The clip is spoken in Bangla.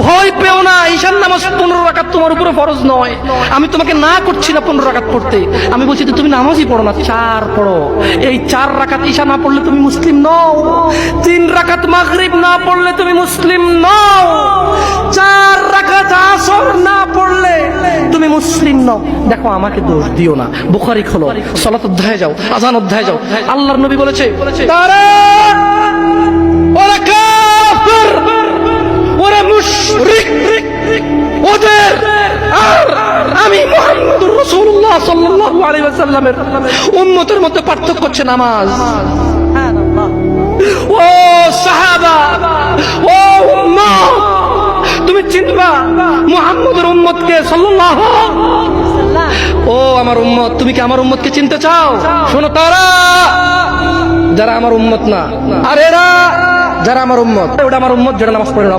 ভয় পেও না, ঈশার নামাজ 15 রাকাত তোমার উপরে ফরজ নয়। আমি তোমাকে না করছি না 15 রাকাত পড়তে, আমি বলছি তুমি নামাজই পড়ো না, 4 পড়ো। এই 4 রাকাত ঈশা না পড়লে তুমি মুসলিম নও, 3 রাকাত মাগরিব না পড়লে তুমি মুসলিম নও, 4 রাকাত আসর না পড়লে তুমি মুসলিম নও। দেখো আমাকে দোষ দিও না, বুখারী খোলো, সালাত অধ্যায়ে যাও, আযান অধ্যায়ে যাও। আল্লাহর নবী বলেছে তারা ওরা কাফির, ওরা মুশরিক, ওদের আর আমি মুহাম্মদুর রাসূলুল্লাহ সাল্লাল্লাহু আলাইহি ওয়াসাল্লামের উম্মতের মধ্যে পার্থক্য হচ্ছে নামাজ। সুবহানাল্লাহ। ও সাহাবা, ও উম্মত, তুমি চিনবা মুহাম্মদের উম্মতকে সাল্লাল্লাহু আলাইহি ওয়াসাল্লাম। ও আমার উম্মত, তুমি কি আমার উম্মতকে চিনতে চাও? শোনো, তারা যারা আমার উম্মত না, আর এরা যারা আমার উম্মত, ওটা আমার উম্মত যেটা নামাজ পড়ে না।